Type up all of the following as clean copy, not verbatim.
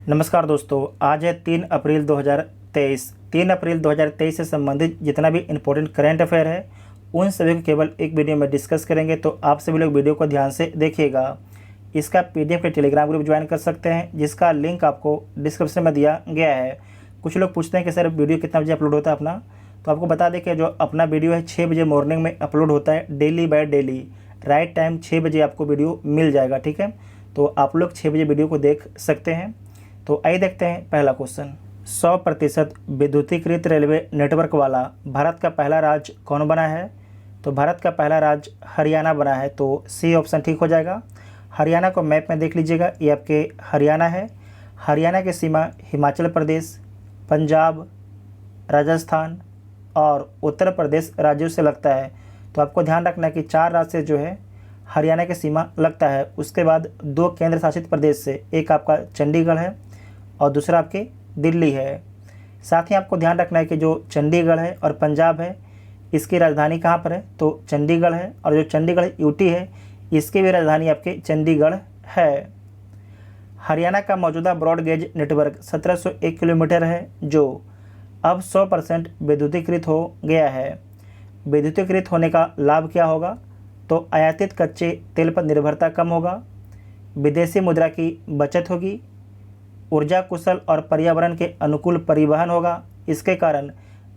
नमस्कार दोस्तों, आज है 3 अप्रैल 2023। 3 अप्रैल 2023 से संबंधित जितना भी इम्पोर्टेंट करंट अफेयर है उन सभी को केवल एक वीडियो में डिस्कस करेंगे, तो आप सभी लोग वीडियो को ध्यान से देखिएगा। इसका पीडीएफ के टेलीग्राम ग्रुप ज्वाइन कर सकते हैं, जिसका लिंक आपको डिस्क्रिप्शन में दिया गया है। कुछ लोग पूछते हैं कि सर वीडियो कितना बजे अपलोड होता है अपना, तो आपको बता दें कि जो अपना वीडियो है 6 बजे मॉर्निंग में अपलोड होता है, daily by daily. Right time 6 बजे आपको वीडियो मिल जाएगा, ठीक है। तो आप लोग 6 बजे वीडियो को देख सकते हैं। तो आइए देखते हैं पहला क्वेश्चन। 100% विद्युतीकृत रेलवे नेटवर्क वाला भारत का पहला राज्य कौन बना है? तो भारत का पहला राज्य हरियाणा बना है, तो सी ऑप्शन ठीक हो जाएगा। हरियाणा को मैप में देख लीजिएगा, ये आपके हरियाणा है। हरियाणा की सीमा हिमाचल प्रदेश, पंजाब, राजस्थान और उत्तर प्रदेश राज्यों से लगता है। तो आपको ध्यान रखना है कि 4 राज्य से जो है हरियाणा की सीमा लगता है। उसके बाद 2 केंद्र शासित प्रदेश से, एक आपका चंडीगढ़ है और दूसरा आपके दिल्ली है। साथ ही आपको ध्यान रखना है कि जो चंडीगढ़ है और पंजाब है, इसकी राजधानी कहाँ पर है? तो चंडीगढ़ है। और जो चंडीगढ़ यूटी है, इसकी भी राजधानी आपके चंडीगढ़ है। हरियाणा का मौजूदा ब्रॉड गेज नेटवर्क 1701 किलोमीटर है, जो अब 100% विद्युतीकृत हो गया है। विद्युतीकृत होने का लाभ क्या होगा? तो आयातित कच्चे तेल पर निर्भरता कम होगा, विदेशी मुद्रा की बचत होगी, ऊर्जा कुशल और पर्यावरण के अनुकूल परिवहन होगा। इसके कारण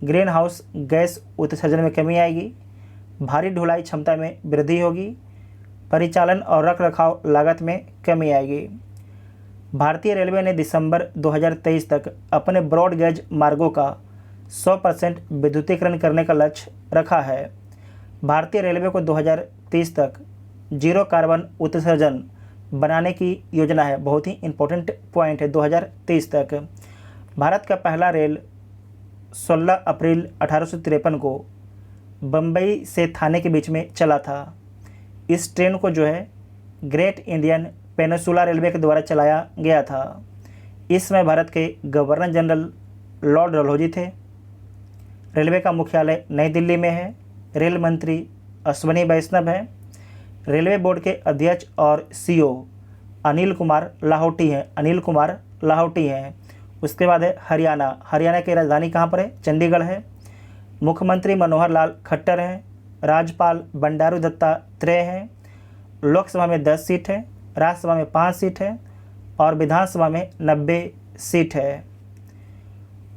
ग्रीन हाउस गैस उत्सर्जन में कमी आएगी, भारी ढुलाई क्षमता में वृद्धि होगी, परिचालन और रखरखाव लागत में कमी आएगी। भारतीय रेलवे ने दिसंबर 2023 तक अपने ब्रॉड गेज मार्गों का 100% विद्युतीकरण करने का लक्ष्य रखा है। भारतीय रेलवे को 2030 तक जीरो कार्बन उत्सर्जन बनाने की योजना है। बहुत ही इम्पोर्टेंट पॉइंट है, 2030 तक। भारत का पहला रेल 16 अप्रैल 1853 को बम्बई से थाने के बीच में चला था। इस ट्रेन को जो है ग्रेट इंडियन पेनिनसुला रेलवे के द्वारा चलाया गया था। इस समय भारत के गवर्नर जनरल लॉर्ड डलहौजी थे। रेलवे का मुख्यालय नई दिल्ली में है। रेल मंत्री अश्वनी वैष्णव है। रेलवे बोर्ड के अध्यक्ष और सीईओ अनिल कुमार लाहौटी हैं। उसके बाद है हरियाणा। हरियाणा की राजधानी कहाँ पर है? चंडीगढ़ है। मुख्यमंत्री मनोहर लाल खट्टर हैं। राज्यपाल बंडारू दत्तात्रेय हैं। लोकसभा में 10 सीट है, राज्यसभा में 5 सीट है और विधानसभा में 90 सीट है।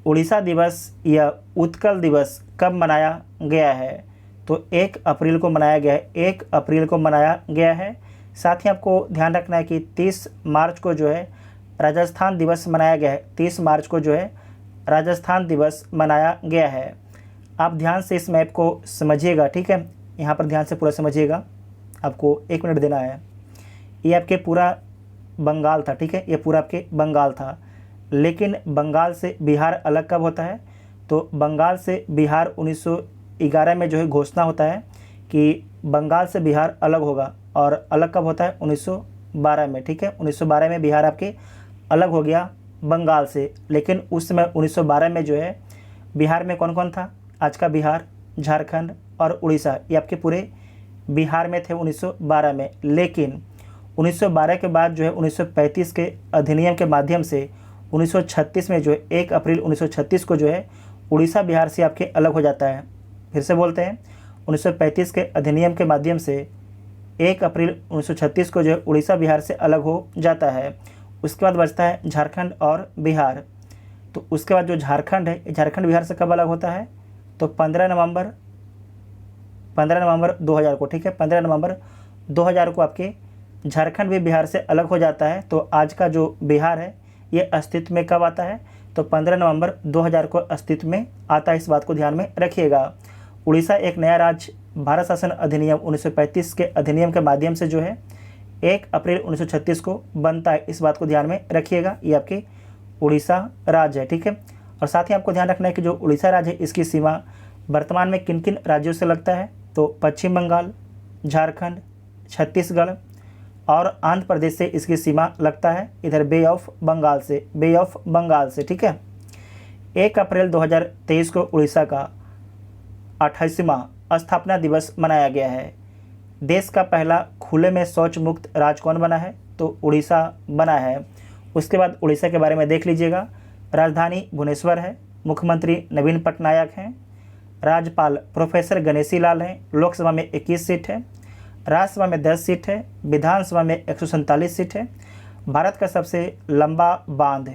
उड़ीसा दिवस या उत्कल दिवस कब मनाया गया है? तो 1 अप्रैल को मनाया गया है। 1 अप्रैल को मनाया गया है। साथ ही आपको ध्यान रखना है कि 30 मार्च को जो है राजस्थान दिवस मनाया गया है। 30 मार्च को जो है राजस्थान दिवस मनाया गया है। आप ध्यान से इस मैप को समझिएगा, ठीक है। यहाँ पर ध्यान से पूरा समझिएगा, आपको 1 मिनट देना है। ये आपके पूरा बंगाल था, ठीक है। ये पूरा आपके बंगाल था, लेकिन बंगाल से बिहार अलग कब होता है? तो बंगाल से बिहार 1911 में जो है घोषणा होता है कि बंगाल से बिहार अलग होगा। और अलग कब होता है? 1912 में, ठीक है। 1912 में बिहार आपके अलग हो गया बंगाल से। लेकिन उस समय 1912 में जो है बिहार में कौन कौन था? आज का बिहार, झारखंड और उड़ीसा, ये आपके पूरे बिहार में थे 1912 में। लेकिन 1912 के बाद जो है 1935 के अधिनियम के माध्यम से 1936 में जो है 1 अप्रैल 1936 को जो है उड़ीसा बिहार से आपके अलग हो जाता है। फिर से बोलते हैं, 1935 के अधिनियम के माध्यम से 1 अप्रैल 1936 को जो है उड़ीसा बिहार से अलग हो जाता है। उसके बाद बचता है झारखंड और बिहार। तो उसके बाद जो झारखंड है, झारखंड बिहार से कब अलग होता है? तो 15 नवंबर 2000 को, ठीक है। 15 नवंबर 2000 को आपके झारखंड भी बिहार से अलग हो जाता है। तो आज का जो बिहार है ये अस्तित्व में कब आता है? तो 15 नवंबर 2000 को अस्तित्व में आता है। इस बात को ध्यान में रखिएगा। उड़ीसा एक नया राज्य भारत शासन अधिनियम 1935 के अधिनियम के माध्यम से जो है 1 अप्रैल 1936 को बनता है। इस बात को ध्यान में रखिएगा। ये आपके उड़ीसा राज्य है, ठीक है। और साथ ही आपको ध्यान रखना है कि जो उड़ीसा राज्य है इसकी सीमा वर्तमान में किन किन राज्यों से लगता है? तो पश्चिम बंगाल, झारखंड, छत्तीसगढ़ और आंध्र प्रदेश से इसकी सीमा लगता है, इधर बे ऑफ बंगाल से, ठीक है। 1 अप्रैल 2023 को उड़ीसा का 28वां स्थापना दिवस मनाया गया है। देश का पहला खुले में शौच मुक्त राज्य कौन बना है? तो उड़ीसा बना है। उसके बाद उड़ीसा के बारे में देख लीजिएगा। राजधानी भुवनेश्वर है, मुख्यमंत्री नवीन पटनायक हैं, राज्यपाल प्रोफेसर गणेशी लाल हैं, लोकसभा में 21 सीट है, राज्यसभा में 10 सीट है, विधानसभा में 147 सीट है। भारत का सबसे लंबा बांध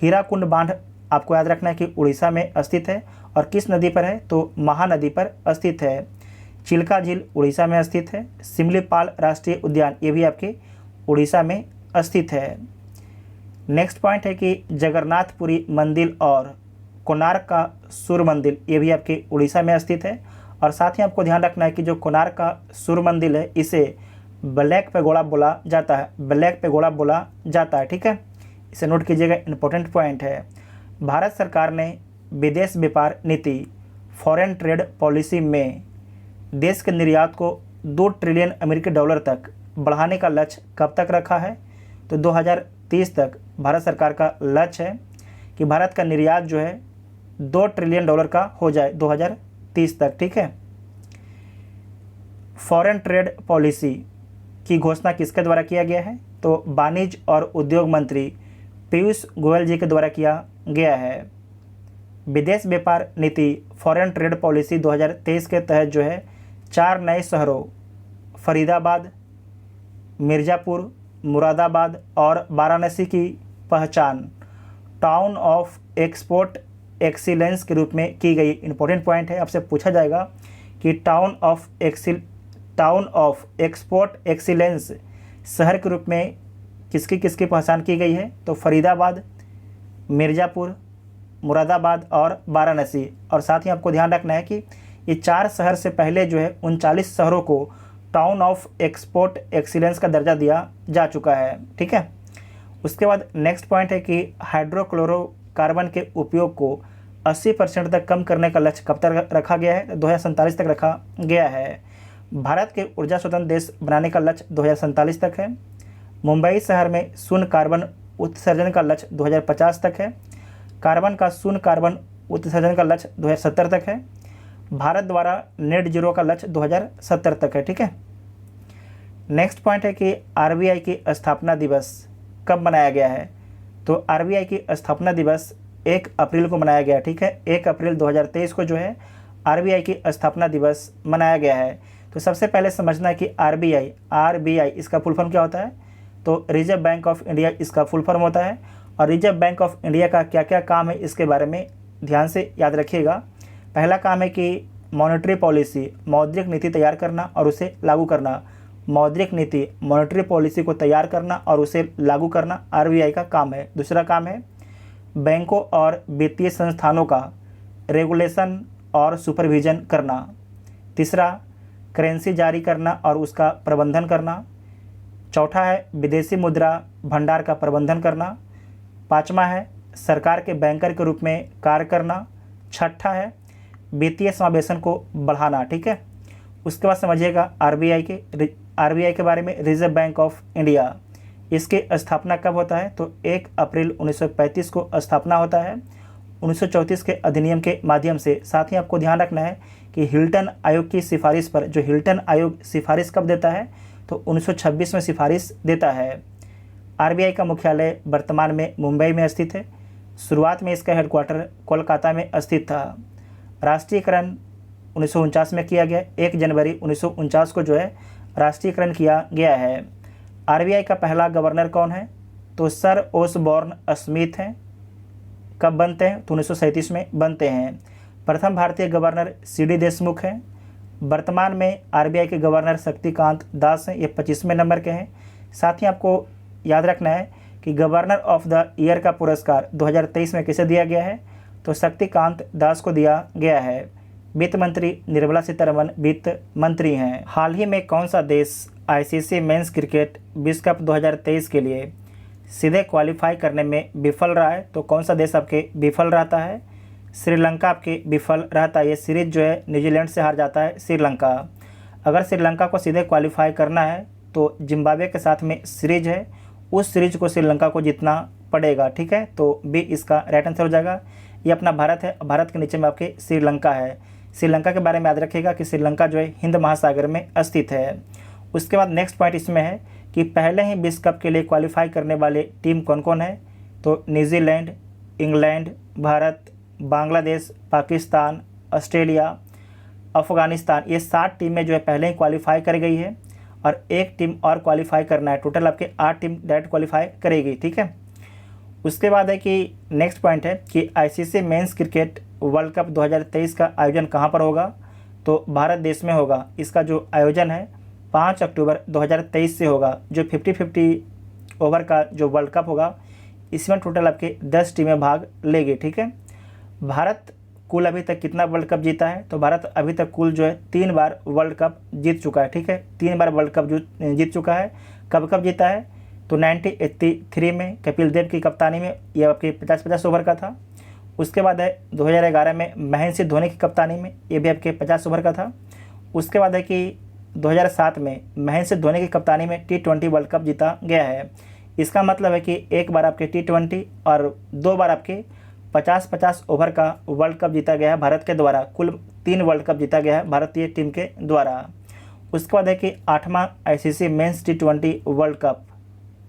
हीराकुंड बांध आपको याद रखना है कि उड़ीसा में स्थित है और किस नदी पर है तो महानदी पर स्थित है। चिल्का झील उड़ीसा में स्थित है। सिमलीपाल राष्ट्रीय उद्यान ये भी आपके उड़ीसा में स्थित है। नेक्स्ट पॉइंट है कि जगन्नाथपुरी मंदिर और कोणार्क का सूर्य मंदिर ये भी आपके उड़ीसा में स्थित है। और साथ ही आपको ध्यान रखना है कि जो कोणार्क का सूर्य मंदिर है इसे ब्लैक पैगोडा बोला जाता है, ब्लैक पैगोडा बोला जाता है। ठीक है, इसे नोट कीजिएगा, इंपॉर्टेंट पॉइंट है। भारत सरकार ने विदेश व्यापार नीति फॉरेन ट्रेड पॉलिसी में देश के निर्यात को 2 ट्रिलियन अमेरिकी डॉलर तक बढ़ाने का लक्ष्य कब तक रखा है तो 2030 तक भारत सरकार का लक्ष्य है कि भारत का निर्यात जो है 2 ट्रिलियन डॉलर का हो जाए 2030 तक। ठीक है, फॉरेन ट्रेड पॉलिसी की घोषणा किसके द्वारा किया गया है तो वाणिज्य और उद्योग मंत्री पीयूष गोयल जी के द्वारा किया गया है। विदेश व्यापार नीति फॉरेन ट्रेड पॉलिसी 2023 के तहत जो है 4 नए शहरों फरीदाबाद, मिर्ज़ापुर, मुरादाबाद और वाराणसी की पहचान टाउन ऑफ एक्सपोर्ट एक्सीलेंस के रूप में की गई। इंपॉर्टेंट पॉइंट है, आपसे पूछा जाएगा कि टाउन ऑफ एक्सपोर्ट एक्सीलेंस शहर के रूप में किसकी किसकी पहचान की गई है तो फरीदाबाद, मिर्ज़ापुर, मुरादाबाद और वाराणसी। और साथ ही आपको ध्यान रखना है कि ये 4 शहर से पहले जो है 39 शहरों को टाउन ऑफ एक्सपोर्ट एक्सीलेंस का दर्जा दिया जा चुका है। ठीक है, उसके बाद नेक्स्ट पॉइंट है कि हाइड्रोक्लोरोकार्बन के उपयोग को 80% तक कम करने का लक्ष्य कब तक रखा गया है 2047 तक रखा गया है। भारत के ऊर्जा स्वतंत्र देश बनाने का लक्ष्य 2047 तक है। मुंबई शहर में शून्य कार्बन उत्सर्जन का लक्ष्य 2050 तक है। कार्बन का शून्य कार्बन उत्सर्जन का लक्ष्य 2070 तक है। भारत द्वारा नेट जीरो का लक्ष्य 2070 तक है। ठीक है, नेक्स्ट पॉइंट है कि आरबीआई की स्थापना दिवस कब मनाया गया है तो आरबीआई की स्थापना दिवस 1 अप्रैल को मनाया गया। ठीक है, 1 अप्रैल 2023 को जो है आरबीआई की स्थापना दिवस मनाया गया है। तो सबसे पहले समझना है कि आरबीआई इसका फुल फॉर्म क्या होता है तो रिजर्व बैंक ऑफ इंडिया इसका फुल फॉर्म होता है। और रिजर्व बैंक ऑफ इंडिया का क्या क्या काम है इसके बारे में ध्यान से याद रखिएगा। पहला काम है कि मॉनेटरी पॉलिसी मौद्रिक नीति तैयार करना और उसे लागू करना। मौद्रिक नीति मॉनेटरी पॉलिसी को तैयार करना और उसे लागू करना आरबीआई का काम है। दूसरा काम है बैंकों और वित्तीय संस्थानों का रेगुलेशन और सुपरविजन करना। तीसरा करेंसी जारी करना और उसका प्रबंधन करना। चौथा है विदेशी मुद्रा भंडार का प्रबंधन करना। पाँचवा है सरकार के बैंकर के रूप में कार्य करना। छठा है वित्तीय समावेशन को बढ़ाना। ठीक है, उसके बाद समझिएगा आरबीआई के बारे में। रिजर्व बैंक ऑफ इंडिया इसकी स्थापना कब होता है तो 1 अप्रैल 1935 को स्थापना होता है 1934 के अधिनियम के माध्यम से। साथ ही आपको ध्यान रखना है कि हिल्टन आयोग की सिफारिश पर जो हिल्टन आयोग सिफारिश कब देता है तो 1926 में सिफारिश देता है। आरबीआई का मुख्यालय वर्तमान में मुंबई में स्थित है। शुरुआत में इसका हेडक्वार्टर कोलकाता में स्थित था। राष्ट्रीयकरण 1949 में किया गया। 1 जनवरी 1949 को जो है राष्ट्रीयकरण किया गया है। आरबीआई का पहला गवर्नर कौन है तो सर ओसबॉर्न स्मिथ हैं। कब बनते हैं तो 1937 में बनते हैं। प्रथम भारतीय गवर्नर सीडी देशमुख हैं। वर्तमान में आरबीआई के गवर्नर शक्तिकांत दास हैं, ये 25वें नंबर के हैं। साथ ही आपको याद रखना है कि गवर्नर ऑफ द ईयर का पुरस्कार 2023 में किसे दिया गया है तो शक्तिकांत दास को दिया गया है। वित्त मंत्री निर्मला सीतारमण वित्त मंत्री हैं। हाल ही में कौन सा देश आईसीसी मेंस क्रिकेट विश्व कप 2023 के लिए सीधे क्वालिफाई करने में विफल रहा है तो कौन सा देश आपके विफल रहता है श्रीलंका आपके विफल रहता है। ये सीरीज जो है न्यूजीलैंड से हार जाता है श्रीलंका। अगर श्रीलंका को सीधे क्वालिफाई करना है तो जिम्बाब्वे के साथ में सीरीज है, उस सीरीज को श्रीलंका को जीतना पड़ेगा। ठीक है, तो बी इसका राइट आंसर हो जाएगा। ये अपना भारत है, भारत के नीचे में आपके श्रीलंका है। श्रीलंका के बारे में याद रखिएगा कि श्रीलंका जो है हिंद महासागर में स्थित है। उसके बाद नेक्स्ट पॉइंट इसमें है कि पहले ही विश्व कप के लिए क्वालिफाई करने वाले टीम कौन कौन है। तो New Zealand, England, Bharat, Bangladesh, Pakistan, Australia, Afghanistan, ये 7 टीमें जो है पहले ही क्वालिफाई कर गई है और एक टीम और क्वालिफाई करना है। टोटल आपके 8 टीम डायरेक्ट क्वालिफाई करेगी, ठीक है। उसके बाद है कि नेक्स्ट पॉइंट है कि ICC men's cricket world cup 2023 का आयोजन कहाँ पर होगा। तो भारत देश में होगा। इसका जो आयोजन है 5 अक्टूबर 2023 से होगा। जो 50-50 ओवर का जो वर्ल्ड कप होगा इसमें टोटल आपके 10 टीमें भाग लेंगी, ठीक है। भारत कुल अभी तक कितना वर्ल्ड कप जीता है। तो भारत अभी तक कुल जो है 3 बार वर्ल्ड कप जीत चुका है, ठीक है। 3 बार वर्ल्ड कप जीत चुका है। कब कब जीता है। तो 1983 में कपिल देव की कप्तानी में, यह आपके 50-50 ओवर का था। उसके बाद है 2011 में महेंद्र सिंह धोनी की कप्तानी में, ये भी आपके 50 ओवर का था। उसके बाद है कि 2007 में महेंद्र सिंह धोनी की कप्तानी में T20 वर्ल्ड कप जीता गया है। इसका मतलब है कि एक बार आपके T20 और 2 बार आपके 50-50 ओवर का वर्ल्ड कप जीता गया है भारत के द्वारा। कुल 3 वर्ल्ड कप जीता गया है भारतीय टीम के द्वारा। उसके बाद है कि 8वां ICC mens T20 world cup,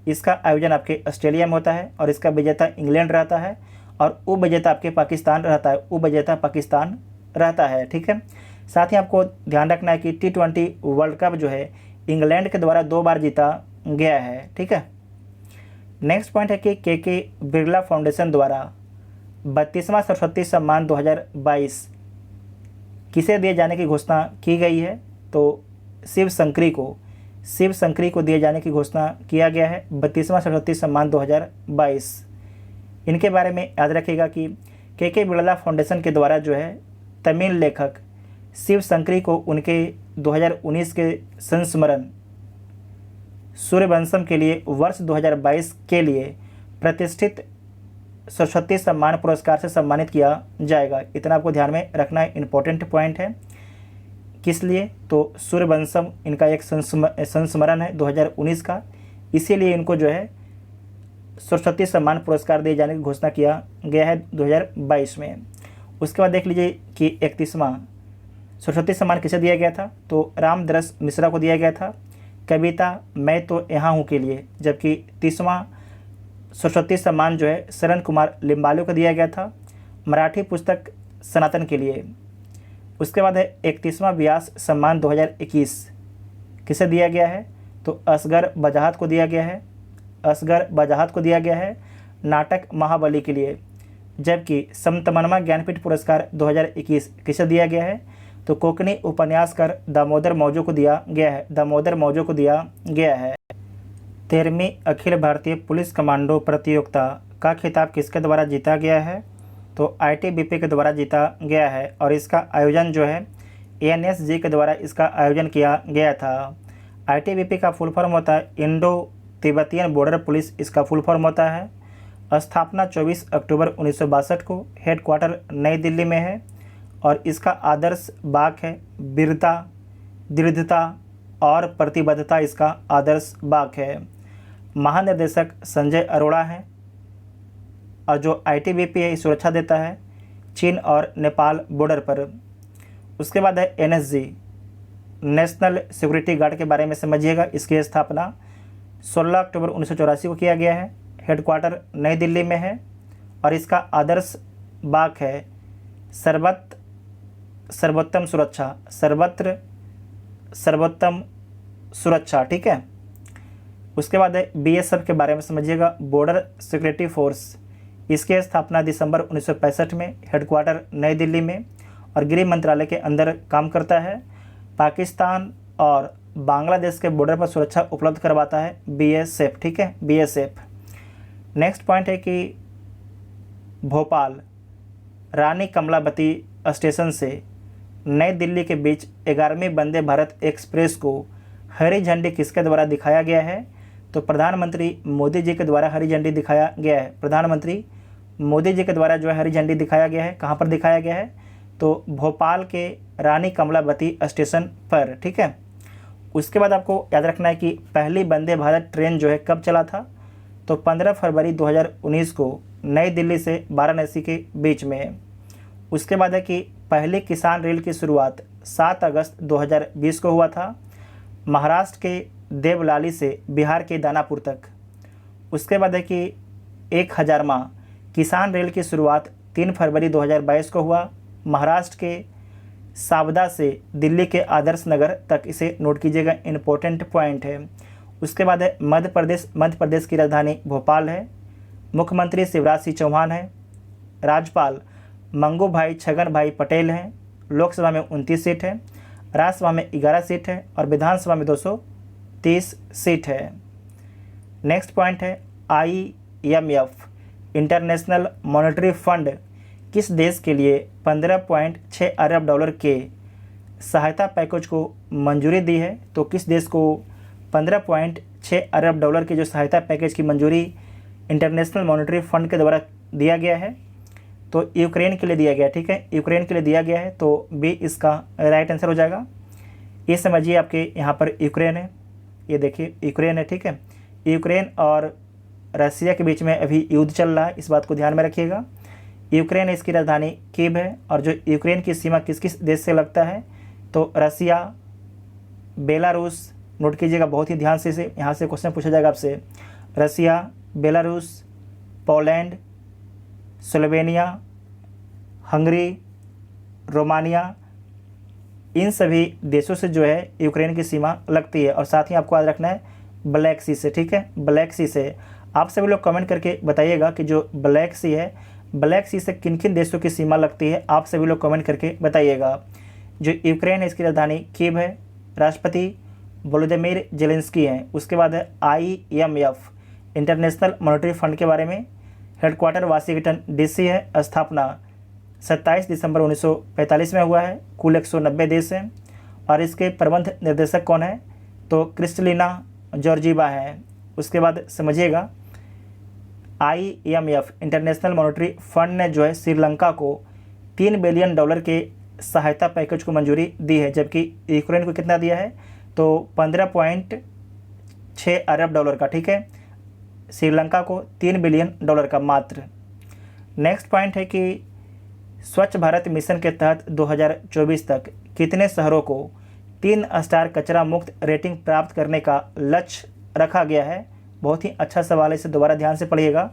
इसका आयोजन आपके ऑस्ट्रेलिया में होता है और इसका विजेता इंग्लैंड रहता है और उप विजेता आपके पाकिस्तान रहता है। उप विजेता पाकिस्तान रहता है, ठीक है। साथ ही आपको ध्यान रखना है कि T20 वर्ल्ड कप जो है इंग्लैंड के द्वारा 2 बार जीता गया है, ठीक है। नेक्स्ट पॉइंट है कि के बिरला फाउंडेशन द्वारा 32वां सरस्वती सम्मान 2022 किसे दिए जाने की घोषणा की गई है। तो शिव शंकरी को दिए जाने की घोषणा किया गया है 32वां सरस्वती सम्मान 2022। इनके बारे में याद रखिएगा कि के बिरला फाउंडेशन के द्वारा जो है तमिल लेखक शिव शंकरी को उनके 2019 के संस्मरण सूर्यवंशम के लिए वर्ष 2022 के लिए प्रतिष्ठित सरस्वती सम्मान पुरस्कार से सम्मानित किया जाएगा। इतना आपको ध्यान में रखना इंपॉर्टेंट पॉइंट है। किस लिए। तो सूर्यवंशम इनका एक संस्मरण है 2019 का, इसीलिए इनको जो है सरस्वती सम्मान पुरस्कार दिए जाने की घोषणा किया गया है 2022 में। उसके बाद देख लीजिए कि 31वां सरस्वती सम्मान किसे दिया गया था। तो रामदरस मिश्रा को दिया गया था कविता मैं तो यहाँ हूँ के लिए। जबकि 30वां सरस्वती सम्मान जो है शरण कुमार लिम्बालू को दिया गया था मराठी पुस्तक सनातन के लिए। उसके बाद है 31वां व्यास सम्मान 2021 किसे दिया गया है। तो असगर बजाहत को दिया गया है नाटक महाबली के लिए। जबकि समतमनमा ज्ञानपीठ पुरस्कार 2021 किसे दिया गया है। तो कोंकणी उपन्यासकार दामोदर मौजो को दिया गया है। 13वीं अखिल भारतीय पुलिस कमांडो प्रतियोगिता का खिताब किसके द्वारा जीता गया है। तो ITBP के द्वारा जीता गया है और इसका आयोजन जो है ANSG के द्वारा इसका आयोजन किया गया था। ITBP का फुल फॉर्म होता है इंडो तिब्बतियन बॉर्डर पुलिस, इसका फुल फॉर्म होता है। स्थापना 24 अक्टूबर 1962 को, हेडक्वार्टर नई दिल्ली में है और इसका आदर्श वाक्य है वीरता, दृढ़ता और प्रतिबद्धता, इसका आदर्श वाक्य है। महानिदेशक संजय अरोड़ा हैं और जो ITBP है सुरक्षा देता है चीन और नेपाल बॉर्डर पर। उसके बाद है NSG नेशनल सिक्योरिटी गार्ड के बारे में समझिएगा। इसकी स्थापना 16 अक्टूबर 1984 को किया गया है, हेडक्वार्टर नई दिल्ली में है और इसका आदर्श वाक्य है सर्वोत्तम सुरक्षा, ठीक है। उसके बाद है BSF के बारे में समझिएगा, बॉर्डर सिक्योरिटी फोर्स। इसकी स्थापना दिसंबर 1965 में, हेडक्वार्टर नई दिल्ली में और गृह मंत्रालय के अंदर काम करता है। पाकिस्तान और बांग्लादेश के बॉर्डर पर सुरक्षा उपलब्ध करवाता है BSF, ठीक है, BSF। नेक्स्ट पॉइंट है कि भोपाल रानी कमलावती स्टेशन से नई दिल्ली के बीच 11वीं वंदे भारत एक्सप्रेस को हरी झंडी किसके द्वारा दिखाया गया है। तो प्रधानमंत्री मोदी जी के द्वारा हरी झंडी दिखाया गया है। प्रधानमंत्री मोदी जी के द्वारा जो है हरी झंडी दिखाया गया है। कहाँ पर दिखाया गया है। तो भोपाल के रानी कमलावती स्टेशन पर, ठीक है। उसके बाद आपको याद रखना है कि पहली वंदे भारत ट्रेन जो है कब चला था। तो 15 फरवरी 2019 को नई दिल्ली से वाराणसी के बीच में। उसके बाद है कि पहली किसान रेल की शुरुआत 7 अगस्त 2020 को हुआ था। महाराष्ट्र के देवलाली से बिहार के दानापुर तक। उसके बाद है कि 1000वां किसान रेल की शुरुआत 3 फरवरी 2022 को हुआ, महाराष्ट्र के सावदा से दिल्ली के आदर्श नगर तक, इसे नोट कीजिएगा, इम्पोर्टेंट पॉइंट है। उसके बाद है मध्य प्रदेश की राजधानी भोपाल है, मुख्यमंत्री शिवराज सिंह चौहान है, राज्यपाल मंगू भाई छगन भाई पटेल हैं, लोकसभा में 29 सीट है, राज्यसभा में 11 सीट है और विधानसभा में 230 सीट है। नेक्स्ट पॉइंट है IMF इंटरनेशनल मॉनेटरी फंड किस देश के लिए 15.6 अरब डॉलर के सहायता पैकेज को मंजूरी दी है? तो किस देश को 15.6 अरब डॉलर के जो सहायता पैकेज की मंजूरी इंटरनेशनल मॉनेटरी फंड के द्वारा दिया गया है? तो यूक्रेन के लिए दिया गया, ठीक है, यूक्रेन के लिए दिया गया है, तो बी इसका राइट आंसर हो जाएगा। ये समझिए आपके यहाँ पर यूक्रेन है, ये देखिए यूक्रेन है, ठीक है। यूक्रेन और रसिया के बीच में अभी युद्ध चल रहा है, इस बात को ध्यान में रखिएगा। यूक्रेन इसकी राजधानी कीव है और जो यूक्रेन की सीमा किस किस देश से लगता है? तो रसिया, बेलारूस, नोट कीजिएगा बहुत ही ध्यान से, इसे यहाँ से क्वेश्चन पूछा जाएगा आपसे। Russia, Belarus, Poland, Slovenia, Hungary, Romania, इन सभी देशों से जो है यूक्रेन की सीमा लगती है। और साथ ही आपको याद रखना है ब्लैक सी से, ठीक है, ब्लैक सी से। आप सभी लोग कमेंट करके बताइएगा कि जो ब्लैक सी है, ब्लैक सी से किन किन देशों की सीमा लगती है, आप सभी लोग कमेंट करके बताइएगा। जो यूक्रेन है इसकी राजधानी कीव है, राष्ट्रपति वोलोदिमीर जेलेंस्की हैं। उसके बाद है IMF इंटरनेशनल मॉनेटरी फंड के बारे में, हेडक्वार्टर वाशिंगटन DC है, स्थापना 27 दिसंबर 1945 में हुआ है, कुल 190 देश हैं और इसके प्रबंध निर्देशक कौन है? तो क्रिस्टलिना जॉर्जीवा हैं। उसके बाद समझिएगा IMF इंटरनेशनल मॉनेटरी फंड ने जो है श्रीलंका को 3 बिलियन डॉलर के सहायता पैकेज को मंजूरी दी है, जबकि यूक्रेन को कितना दिया है? तो 15.6 अरब डॉलर का, ठीक है, श्रीलंका को 3 बिलियन डॉलर का मात्र। नेक्स्ट पॉइंट है कि स्वच्छ भारत मिशन के तहत 2024 तक कितने शहरों को 3 स्टार कचरा मुक्त रेटिंग प्राप्त करने का लक्ष्य रखा गया है? बहुत ही अच्छा सवाल है, इसे दोबारा ध्यान से पढ़िएगा।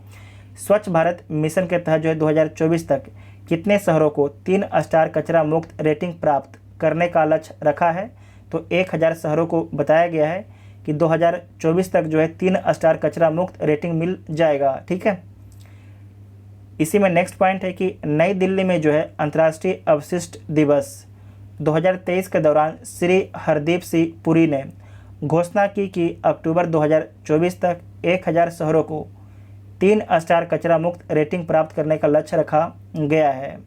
स्वच्छ भारत मिशन के तहत जो है 2024 तक कितने शहरों को 3 स्टार कचरा मुक्त रेटिंग प्राप्त करने का लक्ष्य रखा है? तो 1000 शहरों को बताया गया है कि 2024 तक जो है 3 स्टार कचरा मुक्त रेटिंग मिल जाएगा, ठीक है। इसी में नेक्स्ट पॉइंट है कि नई दिल्ली में जो है अंतर्राष्ट्रीय अवशिष्ट दिवस 2023 के दौरान श्री हरदीप सिंह पुरी ने घोषणा की कि अक्टूबर 2024 तक 1000 शहरों को 3 स्टार कचरा मुक्त रेटिंग प्राप्त करने का लक्ष्य रखा गया है।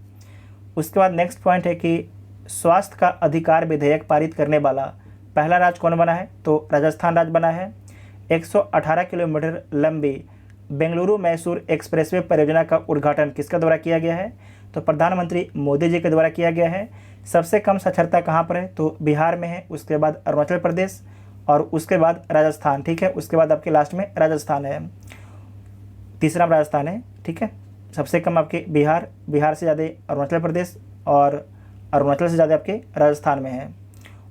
उसके बाद नेक्स्ट पॉइंट है कि स्वास्थ्य का अधिकार विधेयक पारित करने वाला पहला राज्य कौन बना है? तो राजस्थान राज्य बना है। 118 किलोमीटर लंबी बेंगलुरु मैसूर एक्सप्रेसवे परियोजना का उद्घाटन किसके द्वारा किया गया है? तो प्रधानमंत्री मोदी जी के द्वारा किया गया है। सबसे कम साक्षरता कहाँ पर है? तो बिहार में है, उसके बाद अरुणाचल प्रदेश और उसके बाद राजस्थान, ठीक है, उसके बाद आपके लास्ट में राजस्थान है, तीसरा राजस्थान है, ठीक है। सबसे कम आपके बिहार, बिहार से ज़्यादा अरुणाचल प्रदेश और अरुणाचल से ज़्यादा आपके राजस्थान में है।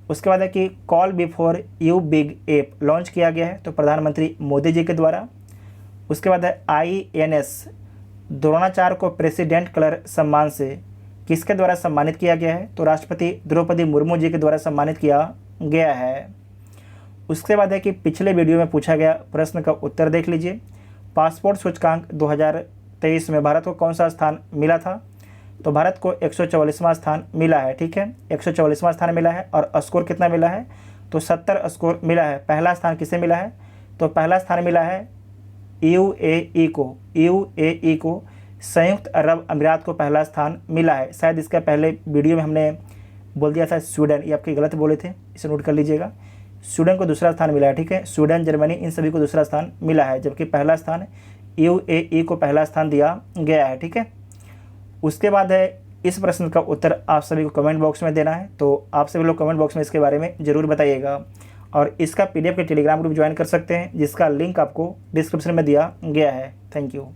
उसके बाद है कि call before you big app launch किया गया है, तो प्रधानमंत्री मोदी जी के द्वारा। उसके बाद है INS द्रोणाचार्य को प्रेसिडेंट कलर सम्मान से किसके द्वारा सम्मानित किया गया है? तो राष्ट्रपति द्रौपदी मुर्मू जी के द्वारा सम्मानित किया गया है। उसके बाद है कि पिछले वीडियो में पूछा गया प्रश्न का उत्तर देख लीजिए। पासपोर्ट सूचकांक 2023 में भारत को कौन सा स्थान मिला था? तो भारत को 144वां स्थान मिला है, ठीक है, 144वां स्थान मिला है। और स्कोर कितना मिला है? तो 70 स्कोर मिला है। पहला स्थान किसे मिला है? तो पहला स्थान मिला है UAE को, संयुक्त अरब अमीरात को पहला स्थान मिला है। शायद इसका पहले वीडियो में हमने बोल दिया था स्वीडन, ये आपके गलत बोले थे, इसे नोट कर लीजिएगा। स्वीडन को दूसरा स्थान मिला है, ठीक है, स्वीडन, जर्मनी, इन सभी को दूसरा स्थान मिला है, जबकि पहला स्थान UAE को पहला स्थान दिया गया है, ठीक है। उसके बाद है इस प्रश्न का उत्तर आप सभी को कमेंट बॉक्स में देना है, तो आप सभी लोग कमेंट बॉक्स में इसके बारे में ज़रूर बताइएगा। और इसका PDF के टेलीग्राम ग्रुप ज्वाइन कर सकते हैं, जिसका लिंक आपको डिस्क्रिप्शन में दिया गया है। Thank you.